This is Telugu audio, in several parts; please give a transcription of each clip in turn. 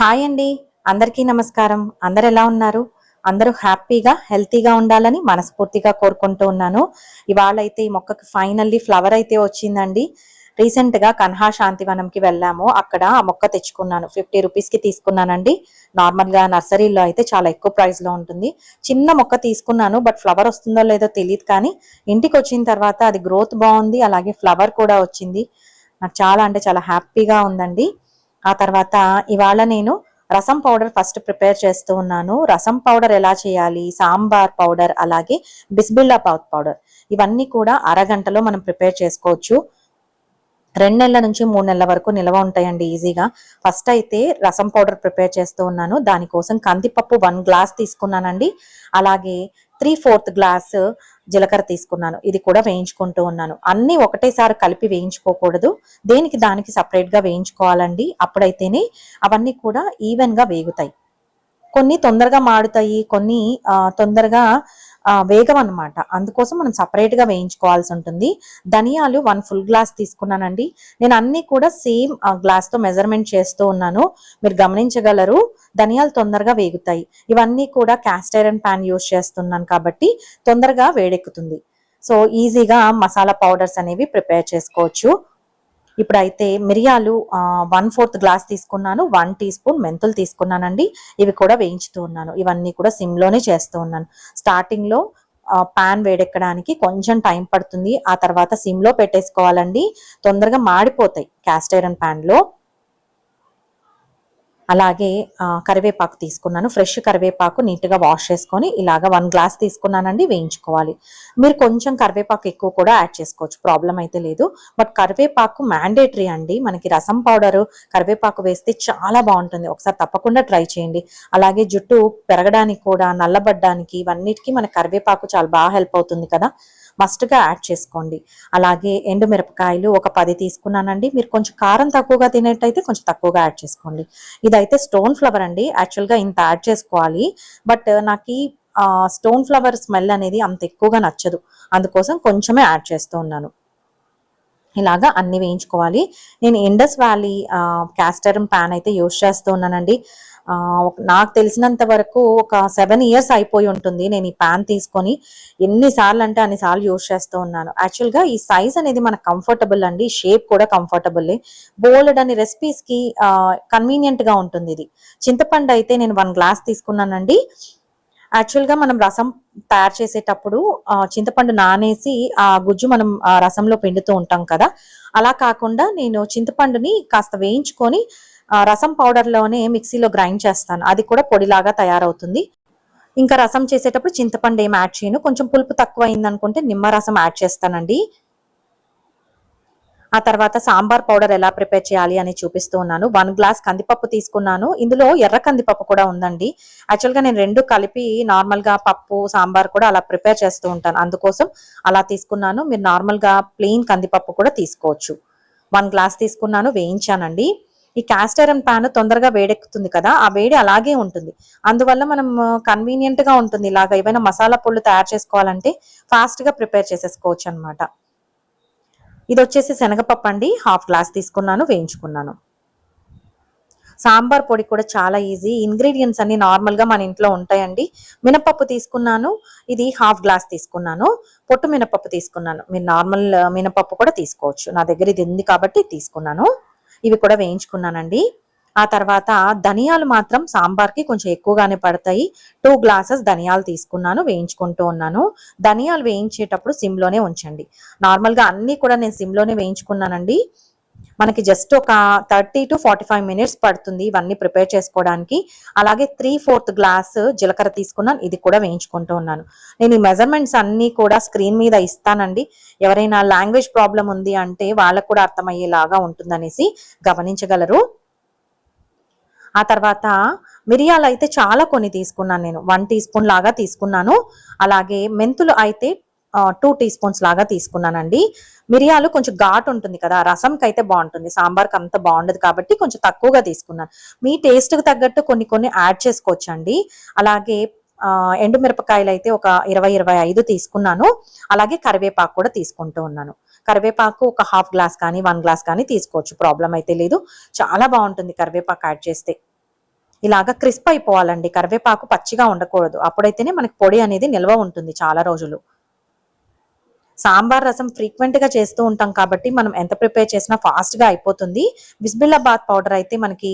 హాయ్ అండి. అందరికీ నమస్కారం. అందరు ఎలా ఉన్నారు? అందరూ హ్యాపీగా, హెల్తీగా ఉండాలని మనస్ఫూర్తిగా కోరుకుంటూ ఉన్నాను. ఇవాళ అయితే ఈ మొక్కకి ఫైనల్లీ ఫ్లవర్ అయితే వచ్చిందండి. రీసెంట్‌గా కన్హా శాంతివనంకి వెళ్ళాము. అక్కడ ఆ మొక్క తెచ్చుకున్నాను. 50 రూపీస్‌కి తీసుకున్నానండి. నార్మల్‌గా నర్సరీలో అయితే చాలా ఎక్కువ ప్రైస్‌లో ఉంటుంది. చిన్న మొక్క తీసుకున్నాను. బట్ ఫ్లవర్ వస్తుందో లేదో తెలీదు కానీ ఇంటికొచ్చిన తర్వాత అది గ్రోత్ బావుంది. అలాగే ఫ్లవర్ కూడా వచ్చింది. నాకు చాలా అంటే చాలా హ్యాపీగా ఉందండి. ఆ తర్వాత ఇవాళ నేను రసం పౌడర్ ఫస్ట్ ప్రిపేర్ చేస్తూ ఉన్నాను. రసం పౌడర్ ఎలా చేయాలి, సాంబార్ పౌడర్, అలాగే బిస్బిల్లాబాత్ పౌడర్ ఇవన్నీ కూడా అరగంటలో మనం ప్రిపేర్ చేసుకోవచ్చు. 2 నెలల నుంచి 3 నెలల వరకు నిల్వ ఉంటాయండి ఈజీగా. ఫస్ట్ అయితే రసం పౌడర్ ప్రిపేర్ చేస్తూ ఉన్నాను. దానికోసం కందిపప్పు 1 గ్లాస్ తీసుకున్నానండి. అలాగే 3/4 గ్లాస్ జీలకర్ర తీసుకున్నాను. ఇది కూడా వేయించుకుంటూ ఉన్నాను. అన్నీ ఒకటేసారి కలిపి వేయించుకోకూడదు. దేనికి దానికి సపరేట్‌గా వేయించుకోవాలండి. అప్పుడైతేనే అవన్నీ కూడా ఈవెన్‌గా వేగుతాయి. కొన్ని తొందరగా మాడుతాయి, కొన్ని తొందరగా వేగవన్నమాట. అందుకోసం మనం సపరేట్‌గా వేయించుకోవాల్సి ఉంటుంది. ధనియాలు 1 ఫుల్ గ్లాస్ తీసుకున్నానండి. నేను అన్నీ కూడా సేమ్ గ్లాస్‌తో మెజర్‌మెంట్ చేస్తూ ఉన్నాను. మీరు గమనించగలరు. ధనియాలు తొందరగా వేగుతాయి. ఇవన్నీ కూడా కాస్ట్ ఐరన్ పాన్ యూజ్ చేస్తున్నాను కాబట్టి తొందరగా వేడెక్కుతుంది. సో, ఈజీగా మసాలా పౌడర్స్ అనేవి ప్రిపేర్ చేసుకోవచ్చు. ఇప్పుడైతే మిరియాలు 1/4 గ్లాస్ తీసుకున్నాను. 1 టీ స్పూన్ మెంతులు తీసుకున్నానండి. ఇవి కూడా వేయించుతూ ఉన్నాను. ఇవన్నీ కూడా సిమ్‌లోనే చేస్తూ ఉన్నాను. స్టార్టింగ్‌లో పాన్ వేడెక్కడానికి కొంచెం టైం పడుతుంది. ఆ తర్వాత సిమ్‌లో పెట్టేసుకోవాలండి. తొందరగా మాడిపోతాయి కాస్ట్ ఐరన్ పాన్‌లో. అలాగే కరివేపాకు తీసుకున్నాను. ఫ్రెష్ కరివేపాకు నీట్‌గా వాష్ చేసుకొని ఇలాగ 1 గ్లాస్ తీసుకున్నానండి, వేయించుకోవాలి. మీరు కొంచెం కరివేపాకు ఎక్కువ కూడా యాడ్ చేసుకోవచ్చు. ప్రాబ్లమ్ అయితే లేదు. బట్ కరివేపాకు మ్యాండేటరీ అండి. మనకి రసం పౌడరు కరివేపాకు వేస్తే చాలా బావుంటుంది. ఒకసారి తప్పకుండా ట్రై చేయండి. అలాగే జుట్టు పెరగడానికి కూడా, నల్లబడ్డానికి ఇవన్నిటికి మన కరివేపాకు చాలా హెల్ప్ అవుతుంది కదా! మస్ట్‌గా యాడ్ చేసుకోండి. అలాగే ఎండు మిరపకాయలు ఒక 10 తీసుకున్నానండి. మీరు కొంచెం కారం తక్కువగా తినేట్టయితే కొంచెం తక్కువగా యాడ్ చేసుకోండి. ఇదైతే స్టోన్ ఫ్లవర్ అండి. యాక్చువల్‌గా ఇంత యాడ్ చేసుకోవాలి. బట్ నాకీ స్టోన్ ఫ్లవర్ స్మెల్ అనేది అంత ఎక్కువగా నచ్చదు. అందుకోసం కొంచెమే యాడ్ చేస్తూ ఉన్నాను. ఇలాగా అన్ని వేయించుకోవాలి. నేను Indus valley cast iron pan అయితే యూజ్ చేస్తూ ఉన్నానండి. నాకు తెలిసినంత వరకు ఒక 7 ఇయర్స్ అయిపోయి ఉంటుంది నేను ఈ పాన్ తీసుకొని. ఎన్ని సార్లు అంటే అన్ని సార్లు యూజ్ చేస్తూ ఉన్నాను. యాక్చువల్‌గా ఈ సైజ్ అనేది మనకు కంఫర్టబుల్ అండి. షేప్ కూడా కంఫర్టబుల్లే. బోలెడన్ని రెసిపీస్‌కి కన్వీనియంట్‌గా ఉంటుంది ఇది. చింతపండు అయితే నేను 1 గ్లాస్ తీసుకున్నానండి. యాక్చువల్‌గా మనం రసం తయారు చేసేటప్పుడు చింతపండు నానేసి ఆ గుజ్జు మనం రసంలో పిండుతూ ఉంటాం కదా! అలా కాకుండా నేను చింతపండుని కాస్త వేయించుకొని రసం పౌడర్‌లోనే మిక్సీలో గ్రైండ్ చేస్తాను. అది కూడా పొడిలాగా తయారవుతుంది. ఇంకా రసం చేసేటప్పుడు చింతపండు ఏమి యాడ్ చేయను. కొంచెం పులుపు తక్కువయిందనుకుంటే నిమ్మరసం యాడ్ చేస్తానండి. ఆ తర్వాత సాంబార్ పౌడర్ ఎలా ప్రిపేర్ చేయాలి అని చూపిస్తూ ఉన్నాను. 1 గ్లాస్ కందిపప్పు తీసుకున్నాను. ఇందులో ఎర్ర కందిపప్పు కూడా ఉందండి. యాక్చువల్‌గా నేను 2 కలిపి నార్మల్‌గా పప్పు, సాంబార్ కూడా అలా ప్రిపేర్ చేస్తూ ఉంటాను. అందుకోసం అలా తీసుకున్నాను. మీరు నార్మల్‌గా ప్లెయిన్ కందిపప్పు కూడా తీసుకోవచ్చు. 1 గ్లాస్ తీసుకున్నాను, వేయించానండి. ఈ కాస్ట్ ఐరన్ పాన్ తొందరగా వేడెక్కుతుంది కదా! ఆ వేడి అలాగే ఉంటుంది. అందువల్ల మనం కన్వీనియంట్‌గా ఉంటుంది. ఇలాగ ఏవైనా మసాలా పొడులు తయారు చేసుకోవాలంటే ఫాస్ట్‌గా ప్రిపేర్ చేసేసుకోవచ్చనమాట. ఇదొచ్చేసి శనగపప్పు అండి. 1/2 గ్లాస్ తీసుకున్నాను, వేయించుకున్నాను. సాంబార్ పొడి కూడా చాలా ఈజీ. ఇంగ్రీడియెంట్స్ అన్ని నార్మల్‌గా మన ఇంట్లో ఉంటాయండి. మినపప్పు తీసుకున్నాను. ఇది 1/2 గ్లాస్ తీసుకున్నాను. పొట్టు మినపప్పు తీసుకున్నాను. మీరు నార్మల్ మినపప్పు కూడా తీసుకోవచ్చు. నా దగ్గర ఇది ఉంది కాబట్టి తీసుకున్నాను. ఇవి కూడా వేయించుకున్నానండి. ఆ తర్వాత ధనియాలు మాత్రం సాంబార్‌కి కొంచెం ఎక్కువగానే పడతాయి. 2 గ్లాసెస్ ధనియాలు తీసుకున్నాను, వేయించుకుంటూ ఉన్నాను. ధనియాలు వేయించేటప్పుడు సిమ్‌లోనే ఉంచండి. నార్మల్‌గా అన్నీ కూడా నేను సిమ్‌లోనే వేయించుకున్నానండి. మనకి జస్ట్ ఒక 30-45 మినిట్స్ పడుతుంది ఇవన్నీ ప్రిపేర్ చేసుకోవడానికి. అలాగే 3/4 గ్లాస్ జీలకర్ర తీసుకున్నాను. ఇది కూడా వేయించుకుంటూ ఉన్నాను. నేను ఈ మెజర్‌మెంట్స్ అన్నీ కూడా స్క్రీన్ మీద ఇస్తానండి. ఎవరైనా లాంగ్వేజ్ ప్రాబ్లమ్ ఉంది అంటే వాళ్ళకి కూడా అర్థమయ్యేలాగా ఉంటుందనేసి గమనించగలరు. ఆ తర్వాత మిరియాలైతే చాలా కొన్ని తీసుకున్నాను నేను. 1 టీ స్పూన్ లాగా తీసుకున్నాను. అలాగే మెంతులు అయితే 2 టీ స్పూన్స్ లాగా తీసుకున్నానండి. మిరియాలు కొంచెం ఘాటు ఉంటుంది కదా! రసంకైతే బావుంటుంది. సాంబార్‌కి అంత బావుండదు కాబట్టి కొంచెం తక్కువగా తీసుకున్నాను. మీ టేస్ట్‌కి తగ్గట్టు కొన్ని కొన్ని యాడ్ చేసుకోవచ్చండి. అలాగే ఎండు మిరపకాయలైతే ఒక 20, 25 తీసుకున్నాను. అలాగే కరివేపాకు కూడా తీసుకుంటూ ఉన్నాను. కరివేపాకు ఒక 1/2 గ్లాస్ కానీ, 1 గ్లాస్ కానీ తీసుకోవచ్చు. ప్రాబ్లమ్ అయితే లేదు. చాలా బావుంటుంది కరివేపాకు యాడ్ చేస్తే. ఇలాగా క్రిస్ప్ అయిపోవాలండి. కరివేపాకు పచ్చిగా ఉండకూడదు. అప్పుడైతేనే మనకి పొడి అనేది నిల్వ ఉంటుంది చాలా రోజులు. సాంబార్ రసం ఫ్రీక్వెంట్ గా చేస్తూ ఉంటాం కాబట్టి మనం ఎంత ప్రిపేర్ చేసినా ఫాస్ట్ గా అయిపోతుంది. బిస్మిల్లాబాద్ పౌడర్ అయితే మనకి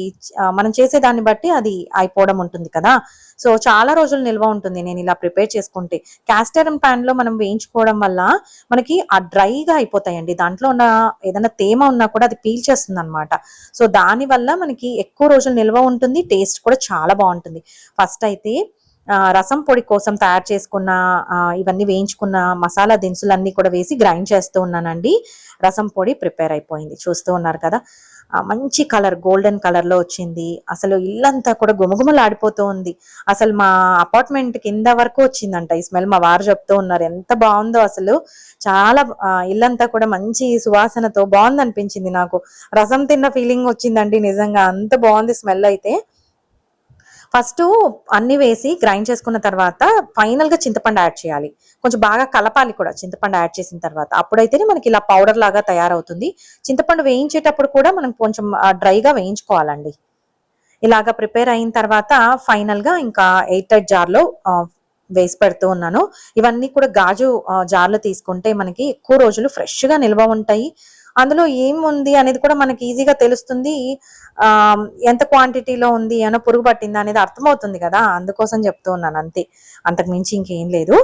మనం చేసే దాన్ని బట్టి అది అయిపోవడం ఉంటుంది కదా. సో చాలా రోజులు నిల్వ ఉంటుంది నేను ఇలా ప్రిపేర్ చేసుకుంటే. క్యాస్టర్ పాన్ లో మనం వేయించుకోవడం వల్ల మనకి ఆ డ్రైగా అయిపోతాయండి. దాంట్లో ఉన్న ఏదైనా తేమ ఉన్నా కూడా అది పీల్చేస్తుంది అనమాట. సో దాని వల్ల మనకి ఎక్కువ రోజులు నిల్వ ఉంటుంది. టేస్ట్ కూడా చాలా బాగుంటుంది. ఫస్ట్ అయితే రసం పొడి కోసం తయారు చేసుకున్న ఇవన్నీ వేయించుకున్న మసాలా దినుసులన్నీ కూడా వేసి గ్రైండ్ చేస్తూ ఉన్నానండి. రసం పొడి ప్రిపేర్ అయిపోయింది. చూస్తూ ఉన్నారు కదా, మంచి కలర్ గోల్డెన్ కలర్ లో వచ్చింది. అసలు ఇల్లంతా కూడా గుమగుమలాడిపోతూ ఉంది. అసలు మా అపార్ట్మెంట్ కింద వరకు వచ్చిందంట ఈ స్మెల్. మా వారు చెప్తూ ఉన్నారు ఎంత బాగుందో అసలు. చాలా ఇల్లంతా కూడా మంచి సువాసనతో బాగుంది అనిపించింది నాకు. రసం తిన్న ఫీలింగ్ వచ్చిందండి నిజంగా, అంత బాగుంది స్మెల్ అయితే. ఫస్ట్ అన్ని వేసి గ్రైండ్ చేసుకున్న తర్వాత ఫైనల్ గా చింతపండు యాడ్ చేయాలి. కొంచెం బాగా కలపాలి కూడా చింతపండు యాడ్ చేసిన తర్వాత. అప్పుడైతేనే మనకి ఇలా పౌడర్ లాగా తయారవుతుంది. చింతపండు వేయించేటప్పుడు కూడా మనం కొంచెం డ్రైగా వేయించుకోవాలండి. ఇలాగా ప్రిపేర్ అయిన తర్వాత ఫైనల్ గా ఇంకా ఎయిర్ టైట్ జార్ లో వేసి పెడుతూ ఉన్నాను. ఇవన్నీ కూడా గాజు జార్లో తీసుకుంటే మనకి ఎక్కువ రోజులు ఫ్రెష్ గా నిల్వ ఉంటాయి. అందులో ఏముంది అనేది కూడా మనకి ఈజీగా తెలుస్తుంది. ఎంత క్వాంటిటీలో ఉంది, ఏమైనా పురుగు పట్టిందా అనేది అర్థమవుతుంది కదా, అందుకోసం చెప్తూ ఉన్నాను అంతే, అంతకు మించి ఇంకేం లేదు.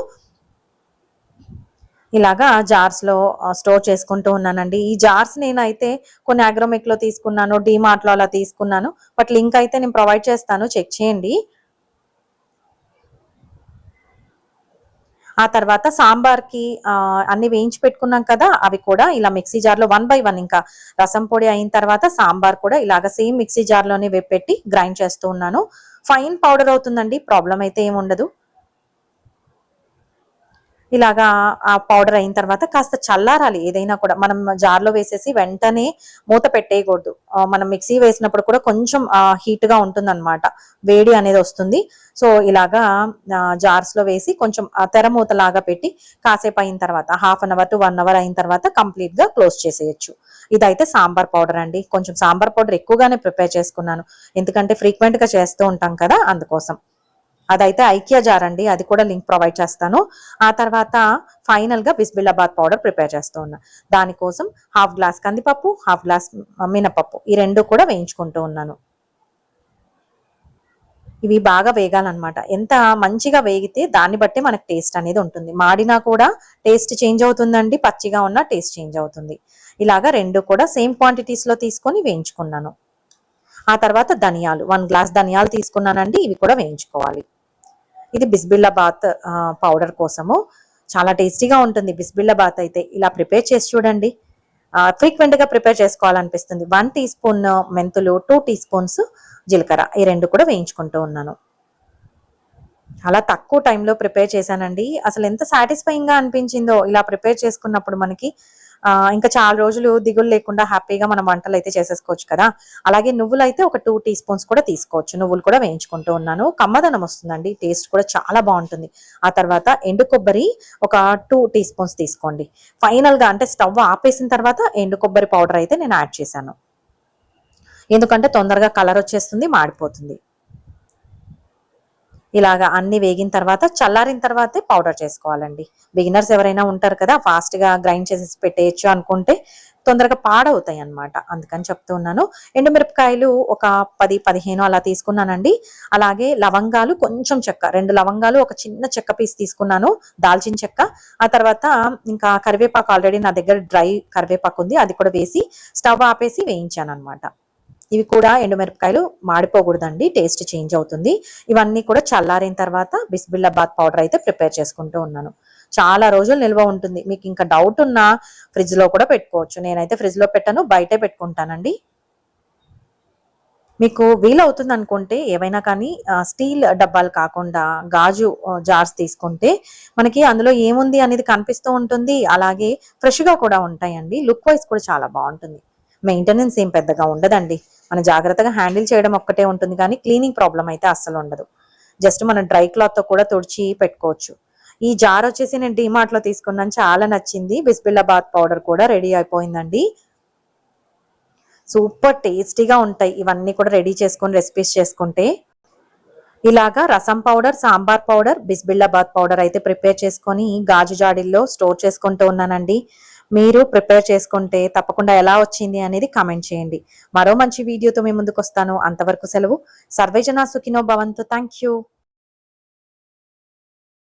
ఇలాగా జార్స్ లో స్టోర్ చేసుకుంటూ ఉన్నానండి. ఈ జార్స్ నేనైతే కొన్ని అగ్రోమెక్ లో తీసుకున్నాను, డిమార్ట్ లో అలా తీసుకున్నాను. బట్ లింక్ అయితే నేను ప్రొవైడ్ చేస్తాను, చెక్ చేయండి. ఆ తర్వాత సాంబార్కి అన్ని వేయించి పెట్టుకున్నాం కదా, అవి కూడా ఇలా మిక్సీ జార్లో 1 by 1 ఇంకా రసం పొడి అయిన తర్వాత సాంబార్ కూడా ఇలాగ సేమ్ మిక్సీ జార్లోనే పెట్టి గ్రైండ్ చేస్తూ ఉన్నాను. ఫైన్ పౌడర్ అవుతుందండి, ప్రాబ్లం అయితే ఏమి ఉండదు. ఇలాగా ఆ పౌడర్ అయిన తర్వాత కాస్త చల్లారాలి. ఏదైనా కూడా మనం జార్లో వేసేసి వెంటనే మూత పెట్టేయకూడదు. మనం మిక్సీ వేసినప్పుడు కూడా కొంచెం హీట్ గా ఉంటుంది అనమాట, వేడి అనేది వస్తుంది. సో ఇలాగా జార్స్ లో వేసి కొంచెం తెర మూత లాగా పెట్టి కాసేపు అయిన తర్వాత half an hour to 1 hour అయిన తర్వాత కంప్లీట్ గా క్లోజ్ చేసేయచ్చు. ఇదైతే సాంబార్ పౌడర్ అండి. కొంచెం సాంబార్ పౌడర్ ఎక్కువగానే ప్రిపేర్ చేసుకున్నాను, ఎందుకంటే ఫ్రీక్వెంట్ గా చేస్తూ ఉంటాం కదా, అందుకోసం. అదైతే ఐకియా జార్ అండి, అది కూడా లింక్ ప్రొవైడ్ చేస్తాను. ఆ తర్వాత ఫైనల్ గా బిస్మిల్లాబాద్ పౌడర్ ప్రిపేర్ చేస్తూ ఉన్నా. దానికోసం హాఫ్ గ్లాస్ కందిపప్పు, హాఫ్ గ్లాస్ మినపప్పు, ఈ రెండు కూడా వేయించుకుంటూ ఉన్నాను. ఇవి బాగా వేగాలన్నమాట. ఎంత మంచిగా వేగితే దాన్ని బట్టి మనకు టేస్ట్ అనేది ఉంటుంది. మాడినా కూడా టేస్ట్ చేంజ్ అవుతుందండి, పచ్చిగా ఉన్న టేస్ట్ చేంజ్ అవుతుంది. ఇలాగా రెండు కూడా సేమ్ క్వాంటిటీస్ లో తీసుకొని వేయించుకున్నాను. ఆ తర్వాత ధనియాలు 1 గ్లాస్ ధనియాలు తీసుకున్నానండి, ఇవి కూడా వేయించుకోవాలి. ఇది బిస్బిల్లాబాత్ పౌడర్ కోసము. చాలా టేస్టీగా ఉంటుంది బిస్బిల్లాబాత్ అయితే. ఇలా ప్రిపేర్ చేసి చూడండి. ఫ్రీక్వెంట్ గా ప్రిపేర్ చేసుకోవాలనిపిస్తుంది. 1 టీ స్పూన్ మెంతులు, 2 టీ స్పూన్స్ జీలకర్ర, ఈ రెండు కూడా వేయించుకుంటూ ఉన్నాను. చాలా తక్కువ టైంలో ప్రిపేర్ చేశానండి. అసలు ఎంత సాటిస్ఫైయింగ్ గా అనిపించిందో ఇలా ప్రిపేర్ చేసుకున్నప్పుడు మనకి. ఇంకా చాలా రోజులు దిగులు లేకుండా హ్యాపీగా మనం వంటలు అయితే చేసేసుకోవచ్చు కదా. అలాగే నువ్వులు అయితే ఒక 2 టీ స్పూన్స్ కూడా తీసుకోవచ్చు. నువ్వులు కూడా వేయించుకుంటూ ఉన్నాను. కమ్మదనం వస్తుందండి, టేస్ట్ కూడా చాలా బాగుంటుంది. ఆ తర్వాత ఎండు కొబ్బరి ఒక 2 టీ స్పూన్స్ తీసుకోండి. ఫైనల్ గా అంటే స్టవ్ ఆపేసిన తర్వాత ఎండు కొబ్బరి పౌడర్ అయితే నేను యాడ్ చేశాను, ఎందుకంటే తొందరగా కలర్ వచ్చేస్తుంది, మాడిపోతుంది. ఇలాగా అన్ని వేగిన తర్వాత చల్లారిన తర్వాతే పౌడర్ చేసుకోవాలండి. బిగినర్స్ ఎవరైనా ఉంటారు కదా, ఫాస్ట్ గా గ్రైండ్ చేసేసి పెట్టేయచ్చు అనుకుంటే తొందరగా పాడవుతాయి అన్నమాట, అందుకని చెప్తూ ఉన్నాను. ఎండుమిరపకాయలు ఒక 10-15 అలా తీసుకున్నానండి. అలాగే లవంగాలు, కొంచెం చెక్క, 2 లవంగాలు, ఒక చిన్న చెక్క పీస్ తీసుకున్నాను, దాల్చిన చెక్క. ఆ తర్వాత ఇంకా కరివేపాకు, ఆల్రెడీ నా దగ్గర డ్రై కరివేపాకు ఉంది, అది కూడా వేసి స్టవ్ ఆపేసి వేయించాను అనమాట. ఇవి కూడా ఎండుమిరపకాయలు మాడిపోకూడదండి, టేస్ట్ చేంజ్ అవుతుంది. ఇవన్నీ కూడా చల్లారిన తర్వాత బిస్బిల్లాబాద్ పౌడర్ అయితే ప్రిపేర్ చేసుకుంటూ ఉన్నాను. చాలా రోజులు నిల్వ ఉంటుంది. మీకు ఇంకా డౌట్ ఉన్నా ఫ్రిడ్జ్ లో కూడా పెట్టుకోవచ్చు. నేనైతే ఫ్రిడ్జ్ లో పెట్టను, బయటే పెట్టుకుంటానండి. మీకు వీలవుతుంది అనుకుంటే ఏవైనా కానీ స్టీల్ డబ్బాలు కాకుండా గాజు జార్స్ తీసుకుంటే మనకి అందులో ఏముంది అనేది కనిపిస్తూ ఉంటుంది. అలాగే ఫ్రెష్ గా కూడా ఉంటాయండి. లుక్ వైజ్ కూడా చాలా బాగుంటుంది. మెయింటెనెన్స్ ఏం పెద్దగా ఉండదండి. మనం జాగ్రత్తగా హ్యాండిల్ చేయడం ఒక్కటే ఉంటుంది, కానీ క్లీనింగ్ ప్రాబ్లం అయితే అస్సలు ఉండదు. జస్ట్ మనం డ్రై క్లాత్ తో కూడా తుడిచి పెట్టుకోవచ్చు. ఈ జార్ వచ్చేసి నేను డిమార్ట్ లో తీసుకున్నాను, చాలా నచ్చింది. బిస్బిల్లాబాద్ పౌడర్ కూడా రెడీ అయిపోయిందండి. సూపర్ టేస్టీగా ఉంటాయి ఇవన్నీ కూడా రెడీ చేసుకొని రెసిపీస్ చేసుకుంటే. ఇలాగా రసం powder, sambar powder, bisi bele bath powder అయితే ప్రిపేర్ చేసుకొని గాజు జాడీల్లో స్టోర్ చేసుకుంటూ ఉన్నానండి. మీరు ప్రిపేర్ చేసుకుంటే తప్పకుండా ఎలా వచ్చింది అనేది కామెంట్ చేయండి. మరో మంచి వీడియోతో మీ ముందుకు వస్తాను. అంతవరకు సెలవు. సర్వేజన సుఖినో భవంతు. Thank you.